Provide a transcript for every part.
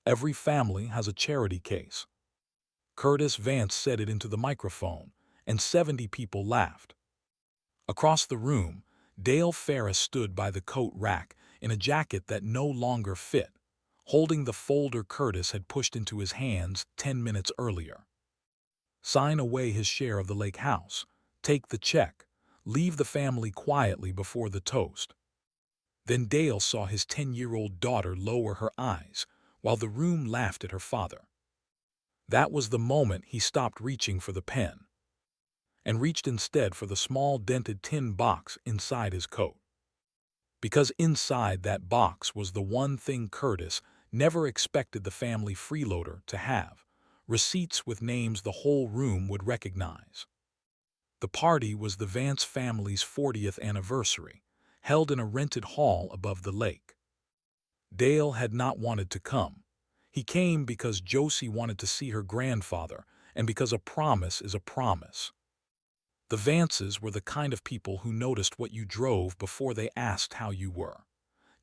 Every family has a charity case. Curtis Vance said it into the microphone, and 70 people laughed. Across the room, Dale Ferris stood by the coat rack in a jacket that no longer fit, holding the folder Curtis had pushed into his hands 10 minutes earlier. Sign away his share of the lake house, take the check, leave the family quietly before the toast. Then Dale saw his 10-year-old daughter lower her eyes while the room laughed at her father. That was the moment he stopped reaching for the pen and reached instead for the small dented tin box inside his coat. Because inside that box was the one thing Curtis never expected the family freeloader to have: receipts with names the whole room would recognize. The party was the Vance family's 40th anniversary, held in a rented hall above the lake. Dale had not wanted to come. He came because Josie wanted to see her grandfather, and because a promise is a promise. The Vances were the kind of people who noticed what you drove before they asked how you were.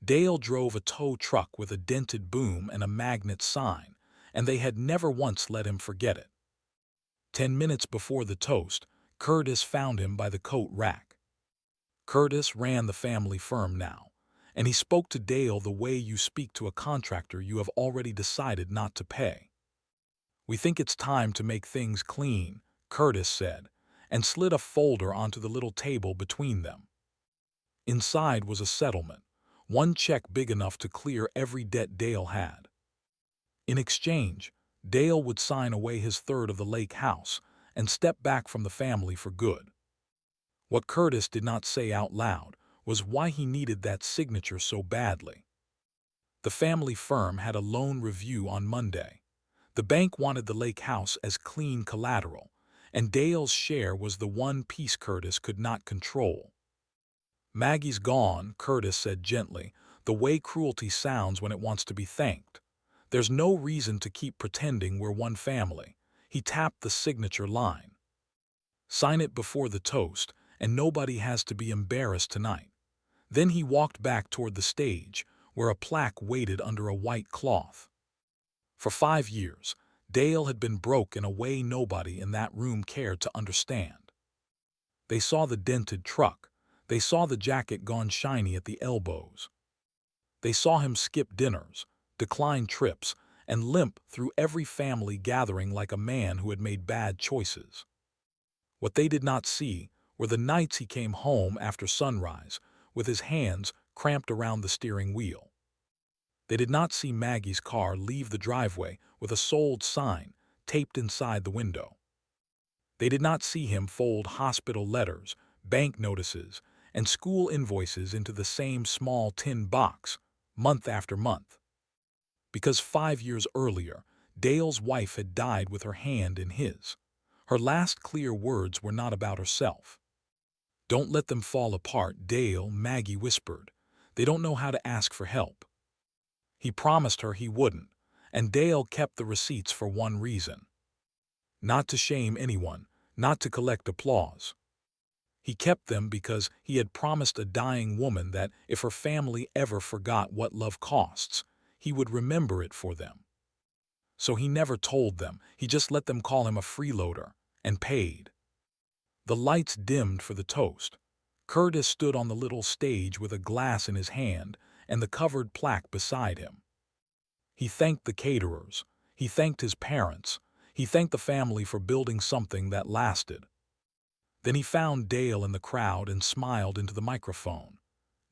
Dale drove a tow truck with a dented boom and a magnet sign, and they had never once let him forget it. 10 minutes before the toast, Curtis found him by the coat rack. Curtis ran the family firm now, and he spoke to Dale the way you speak to a contractor you have already decided not to pay. "We think it's time to make things clean," Curtis said, and slid a folder onto the little table between them. Inside was a settlement, one check big enough to clear every debt Dale had. In exchange, Dale would sign away his third of the lake house and step back from the family for good. What Curtis did not say out loud was why he needed that signature so badly. The family firm had a loan review on Monday. The bank wanted the lake house as clean collateral, and Dale's share was the one piece Curtis could not control. "Maggie's gone," Curtis said gently, the way cruelty sounds when it wants to be thanked. "There's no reason to keep pretending we're one family." He tapped the signature line. "Sign it before the toast, and nobody has to be embarrassed tonight." Then he walked back toward the stage, where a plaque waited under a white cloth. For 5 years, Dale had been broke in a way nobody in that room cared to understand. They saw the dented truck. They saw the jacket gone shiny at the elbows. They saw him skip dinners, decline trips, and limp through every family gathering like a man who had made bad choices. What they did not see were the nights he came home after sunrise, with his hands cramped around the steering wheel. They did not see Maggie's car leave the driveway with a sold sign taped inside the window. They did not see him fold hospital letters, bank notices, and school invoices into the same small tin box, month after month. Because 5 years earlier, Dale's wife had died with her hand in his. Her last clear words were not about herself. "Don't let them fall apart, Dale," Maggie whispered. "They don't know how to ask for help." He promised her he wouldn't, and Dale kept the receipts for one reason: not to shame anyone, not to collect applause. He kept them because he had promised a dying woman that if her family ever forgot what love costs, he would remember it for them. So he never told them, he just let them call him a freeloader, and paid. The lights dimmed for the toast. Curtis stood on the little stage with a glass in his hand and the covered plaque beside him. He thanked the caterers. He thanked his parents. He thanked the family for building something that lasted. Then he found Dale in the crowd and smiled into the microphone.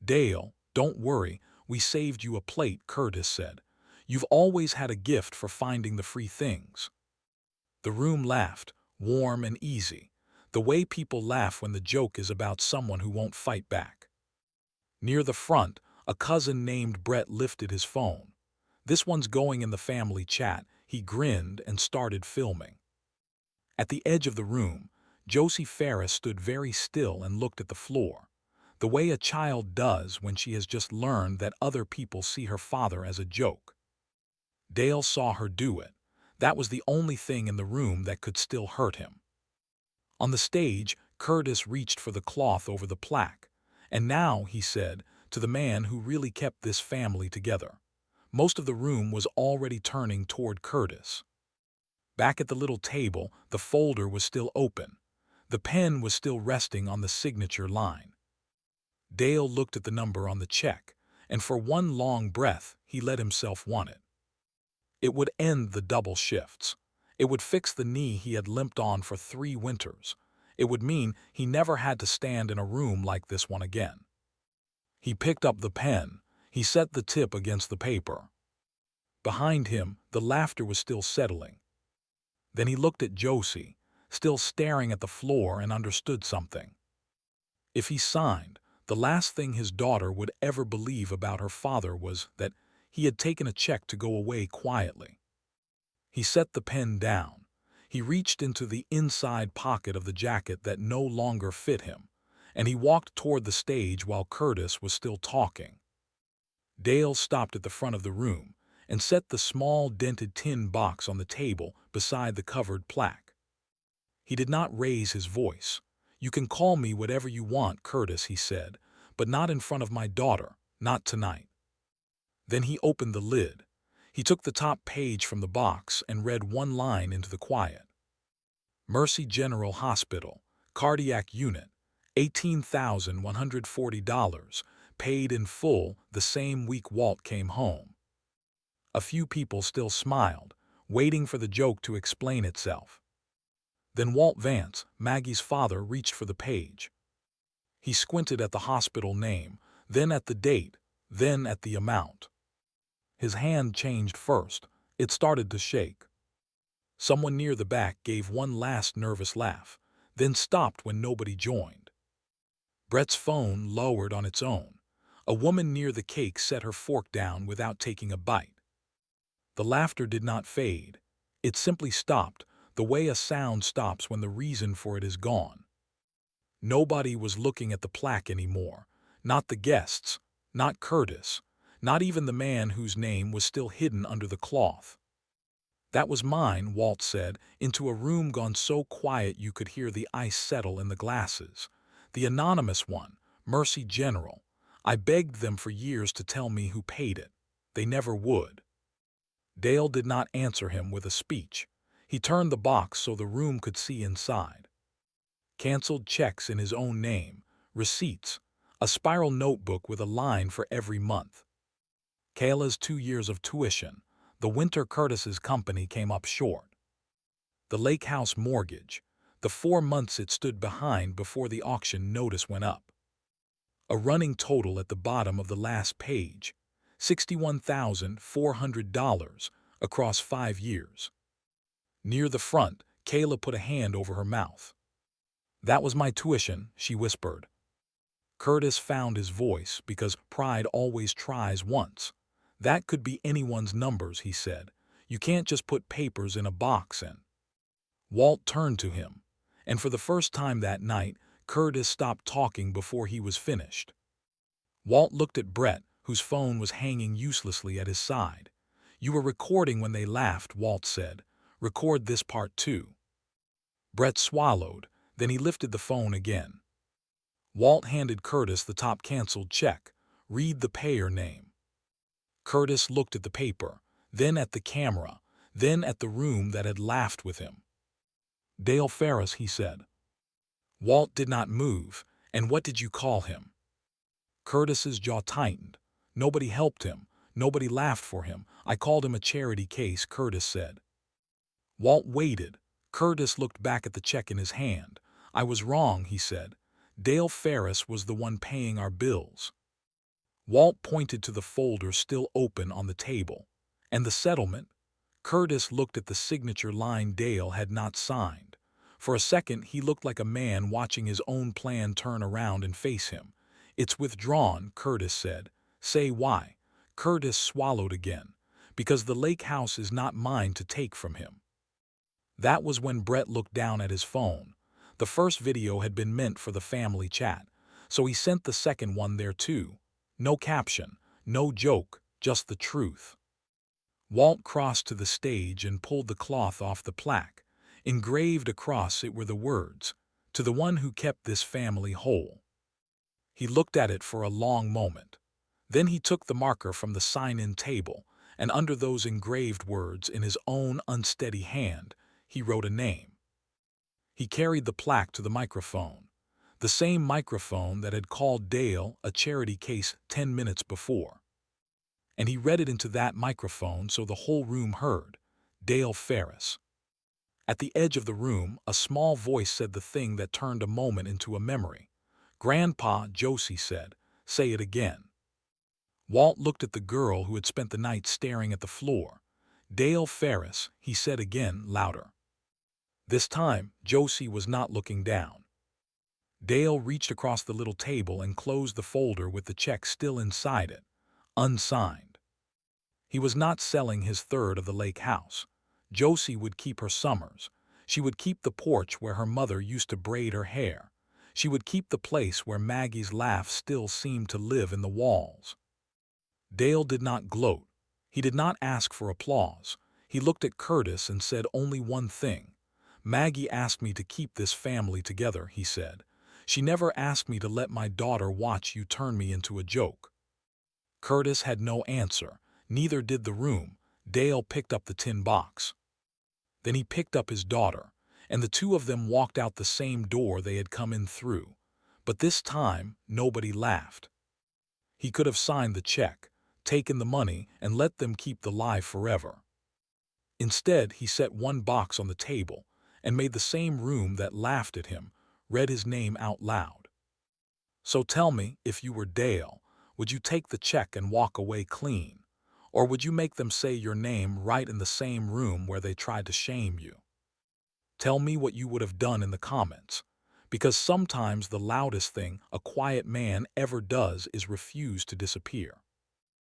"Dale, don't worry, we saved you a plate," Curtis said. "You've always had a gift for finding the free things." The room laughed, warm and easy, the way people laugh when the joke is about someone who won't fight back. Near the front, a cousin named Brett lifted his phone. "This one's going in the family chat." He grinned and started filming. At the edge of the room, Josie Ferris stood very still and looked at the floor, the way a child does when she has just learned that other people see her father as a joke. Dale saw her do it. That was the only thing in the room that could still hurt him. On the stage, Curtis reached for the cloth over the plaque. "And now," he said, "to the man who really kept this family together. Most of the room was already turning toward Curtis. Back at the little table, the folder was still open. The pen was still resting on the signature line. Dale looked at the number on the check, and for one long breath, he let himself want it. It would end the double shifts. It would fix the knee he had limped on for 3 winters. It would mean he never had to stand in a room like this one again. He picked up the pen. He set the tip against the paper. Behind him, the laughter was still settling. Then he looked at Josie, still staring at the floor, and understood something. If he signed, the last thing his daughter would ever believe about her father was that he had taken a check to go away quietly. He set the pen down. He reached into the inside pocket of the jacket that no longer fit him, and he walked toward the stage while Curtis was still talking. Dale stopped at the front of the room and set the small dented tin box on the table beside the covered plaque. He did not raise his voice. "You can call me whatever you want, Curtis," he said, "but not in front of my daughter, not tonight." Then he opened the lid. He took the top page from the box and read one line into the quiet. Mercy General Hospital, Cardiac Unit, $18,140, paid in full the same week Walt came home. A few people still smiled, waiting for the joke to explain itself. Then Walt Vance, Maggie's father, reached for the page. He squinted at the hospital name, then at the date, then at the amount. His hand changed first. It started to shake. Someone near the back gave one last nervous laugh, then stopped when nobody joined. Brett's phone lowered on its own. A woman near the cake set her fork down without taking a bite. The laughter did not fade. It simply stopped, the way a sound stops when the reason for it is gone. Nobody was looking at the plaque anymore. Not the guests, not Curtis, not even the man whose name was still hidden under the cloth. "That was mine," Walt said, into a room gone so quiet you could hear the ice settle in the glasses. "The anonymous one, Mercy General. I begged them for years to tell me who paid it. They never would." Dale did not answer him with a speech. He turned the box so the room could see inside. Canceled checks in his own name, receipts, a spiral notebook with a line for every month. Kayla's 2 years of tuition. The winter Curtis's company came up short. The lake house mortgage, the 4 months it stood behind before the auction notice went up. A running total at the bottom of the last page, $61,400 across 5 years. Near the front, Kayla put a hand over her mouth. "That was my tuition," she whispered. Curtis found his voice because pride always tries once. "That could be anyone's numbers," he said. "You can't just put papers in a box and—" Walt turned to him, and for the first time that night, Curtis stopped talking before he was finished. Walt looked at Brett, whose phone was hanging uselessly at his side. "You were recording when they laughed," Walt said. "Record this part too." Brett swallowed, then he lifted the phone again. Walt handed Curtis the top canceled check. "Read the payer name." Curtis looked at the paper, then at the camera, then at the room that had laughed with him. "Dale Ferris," he said. Walt did not move. "And what did you call him?" Curtis's jaw tightened. "Nobody helped him. Nobody laughed for him. I called him a charity case," Curtis said. Walt waited. Curtis looked back at the check in his hand. "I was wrong," he said. "Dale Ferris was the one paying our bills." Walt pointed to the folder still open on the table. "And the settlement?" Curtis looked at the signature line Dale had not signed. For a second he looked like a man watching his own plan turn around and face him. "It's withdrawn," Curtis said. "Say why." Curtis swallowed again. "Because the lake house is not mine to take from him." That was when Brett looked down at his phone. The first video had been meant for the family chat, so he sent the second one there too. No caption, no joke, just the truth. Walt crossed to the stage and pulled the cloth off the plaque. Engraved across it were the words, "To the one who kept this family whole." He looked at it for a long moment. Then he took the marker from the sign-in table and under those engraved words in his own unsteady hand, he wrote a name. He carried the plaque to the microphone, the same microphone that had called Dale a charity case 10 minutes before. And he read it into that microphone so the whole room heard, Dale Ferris. At the edge of the room, a small voice said the thing that turned a moment into a memory. "Grandpa," Josie said, "say it again." Walt looked at the girl who had spent the night staring at the floor. "Dale Ferris," he said again, louder. This time, Josie was not looking down. Dale reached across the little table and closed the folder with the check still inside it, unsigned. He was not selling his third of the lake house. Josie would keep her summers. She would keep the porch where her mother used to braid her hair. She would keep the place where Maggie's laugh still seemed to live in the walls. Dale did not gloat. He did not ask for applause. He looked at Curtis and said only one thing. "Maggie asked me to keep this family together," he said. "She never asked me to let my daughter watch you turn me into a joke." Curtis had no answer. Neither did the room. Dale picked up the tin box. Then he picked up his daughter, and the two of them walked out the same door they had come in through. But this time, nobody laughed. He could have signed the check, taken the money, and let them keep the lie forever. Instead, he set one box on the table and made the same room that laughed at him, read his name out loud. "So tell me, if you were Dale, would you take the check and walk away clean? Or would you make them say your name right in the same room where they tried to shame you? Tell me what you would have done in the comments, because sometimes the loudest thing a quiet man ever does is refuse to disappear."